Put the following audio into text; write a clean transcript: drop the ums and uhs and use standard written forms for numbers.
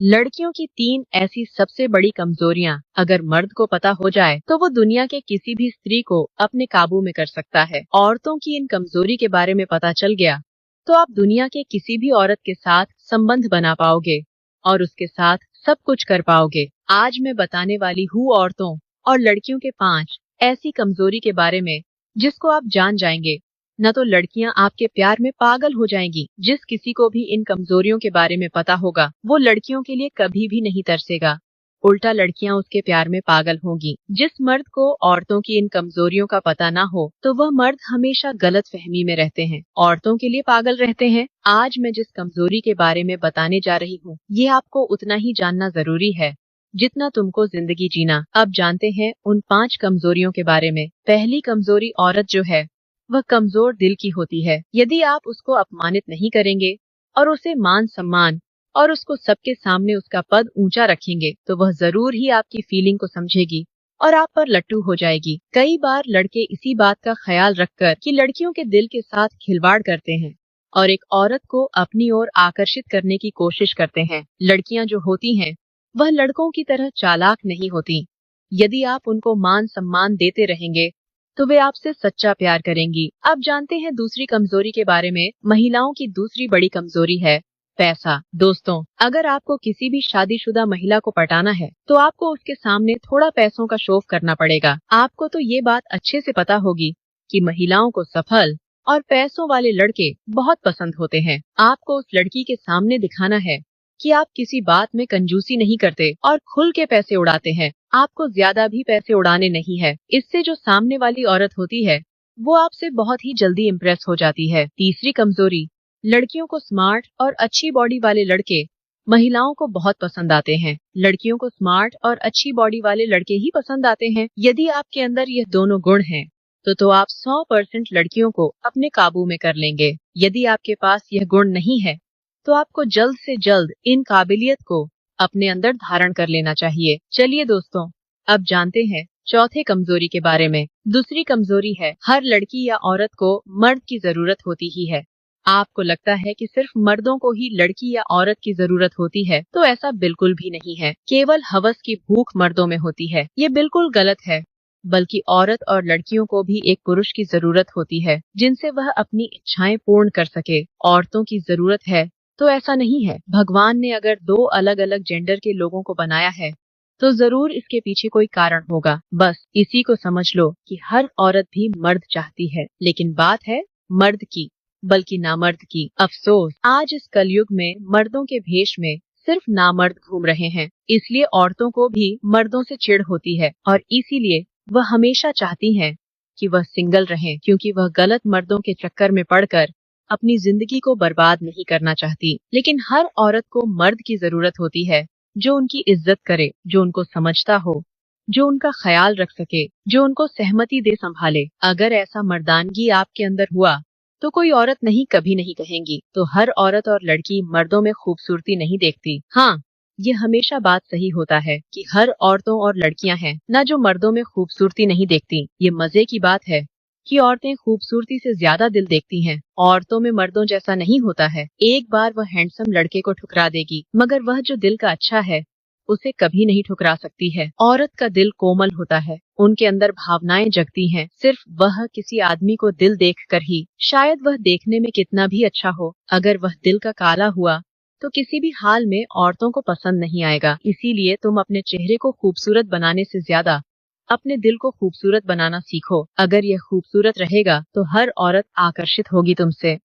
लड़कियों की 3 ऐसी सबसे बड़ी कमजोरियां अगर मर्द को पता हो जाए तो वो दुनिया के किसी भी स्त्री को अपने काबू में कर सकता है। औरतों की इन कमजोरी के बारे में पता चल गया तो आप दुनिया के किसी भी औरत के साथ संबंध बना पाओगे और उसके साथ सब कुछ कर पाओगे। आज मैं बताने वाली हूँ औरतों और लड़कियों के 5 ऐसी कमजोरी के बारे में जिसको आप जान जाएंगे न तो लड़कियां आपके प्यार में पागल हो जाएंगी। जिस किसी को भी इन कमजोरियों के बारे में पता होगा वो लड़कियों के लिए कभी भी नहीं तरसेगा, उल्टा लड़कियां उसके प्यार में पागल होंगी। जिस मर्द को औरतों की इन कमजोरियों का पता ना हो तो वह मर्द हमेशा गलत फहमी में रहते हैं, औरतों के लिए पागल रहते हैं। आज मैं जिस कमजोरी के बारे में बताने जा रही हूँ ये आपको उतना ही जानना जरूरी है जितना तुमको जिंदगी जीना। अब जानते हैं उन 5 कमजोरियों के बारे में। पहली कमजोरी औरत जो है वह कमजोर दिल की होती है। यदि आप उसको अपमानित नहीं करेंगे और उसे मान सम्मान और उसको सबके सामने उसका पद ऊंचा रखेंगे तो वह जरूर ही आपकी फीलिंग को समझेगी और आप पर लट्टू हो जाएगी। कई बार लड़के इसी बात का ख्याल रखकर कि लड़कियों के दिल के साथ खिलवाड़ करते हैं और एक औरत को अपनी ओर आकर्षित करने की कोशिश करते हैं। लड़कियां जो होती हैं वह लड़कों की तरह चालाक नहीं होती। यदि आप उनको मान सम्मान देते रहेंगे तो वे आपसे सच्चा प्यार करेंगी। अब जानते हैं दूसरी कमजोरी के बारे में। महिलाओं की दूसरी बड़ी कमजोरी है पैसा। दोस्तों, अगर आपको किसी भी शादीशुदा महिला को पटाना है तो आपको उसके सामने थोड़ा पैसों का शो ऑफ करना पड़ेगा। आपको तो ये बात अच्छे से पता होगी कि महिलाओं को सफल और पैसों वाले लड़के बहुत पसंद होते हैं। आपको उस लड़की के सामने दिखाना है कि आप किसी बात में कंजूसी नहीं करते और खुल के पैसे उड़ाते हैं। आपको ज्यादा भी पैसे उड़ाने नहीं है। इससे जो सामने वाली औरत होती है वो आपसे बहुत ही जल्दी इम्प्रेस हो जाती है। तीसरी कमजोरी, लड़कियों को स्मार्ट और अच्छी बॉडी वाले लड़के महिलाओं को बहुत पसंद आते हैं। लड़कियों को स्मार्ट और अच्छी बॉडी वाले लड़के ही पसंद आते हैं। यदि आपके अंदर यह दोनों गुण हैं तो आप 100% लड़कियों को अपने काबू में कर लेंगे। यदि आपके पास यह गुण नहीं है तो आपको जल्द से जल्द इन काबिलियत को अपने अंदर धारण कर लेना चाहिए। चलिए दोस्तों, अब जानते हैं चौथे कमजोरी के बारे में। दूसरी कमजोरी है हर लड़की या औरत को मर्द की जरूरत होती ही है। आपको लगता है कि सिर्फ मर्दों को ही लड़की या औरत की जरूरत होती है तो ऐसा बिल्कुल भी नहीं है। केवल हवस की भूख मर्दों में होती है, ये बिल्कुल गलत है। बल्कि औरत और लड़कियों को भी एक पुरुष की जरूरत होती है जिनसे वह अपनी इच्छाएं पूर्ण कर सके। औरतों की जरूरत है तो ऐसा नहीं है। भगवान ने अगर 2 अलग अलग जेंडर के लोगों को बनाया है तो जरूर इसके पीछे कोई कारण होगा। बस इसी को समझ लो कि हर औरत भी मर्द चाहती है, लेकिन बात है मर्द की बल्कि नामर्द की। अफसोस आज इस कलयुग में मर्दों के भेष में सिर्फ नामर्द घूम रहे हैं। इसलिए औरतों को भी मर्दों से चिढ़ होती है और इसीलिए वह हमेशा चाहती हैं कि वह सिंगल रहें, क्योंकि वह गलत मर्दों के चक्कर में पड़कर अपनी जिंदगी को बर्बाद नहीं करना चाहती। लेकिन हर औरत को मर्द की जरूरत होती है जो उनकी इज्जत करे, जो उनको समझता हो, जो उनका ख्याल रख सके, जो उनको सहमति दे संभाले। अगर ऐसा मर्दानगी आपके अंदर हुआ तो कोई औरत नहीं कभी नहीं कहेंगी। तो हर औरत और लड़की मर्दों में खूबसूरती नहीं देखती। हाँ, ये हमेशा बात सही होता है कि हर औरतों और लड़कियां हैं ना जो मर्दों में खूबसूरती नहीं देखती। ये मजे की बात है कि औरतें खूबसूरती से ज्यादा दिल देखती हैं। औरतों में मर्दों जैसा नहीं होता है। एक बार वह हैंडसम लड़के को ठुकरा देगी मगर वह जो दिल का अच्छा है उसे कभी नहीं ठुकरा सकती है। औरत का दिल कोमल होता है, उनके अंदर भावनाएं जगती हैं। सिर्फ वह किसी आदमी को दिल देखकर ही, शायद वह देखने में कितना भी अच्छा हो, अगर वह दिल का काला हुआ तो किसी भी हाल में औरतों को पसंद नहीं आएगा। इसीलिए तुम अपने चेहरे को खूबसूरत बनाने से ज्यादा अपने दिल को खूबसूरत बनाना सीखो। अगर यह खूबसूरत रहेगा तो हर औरत आकर्षित होगी तुमसे।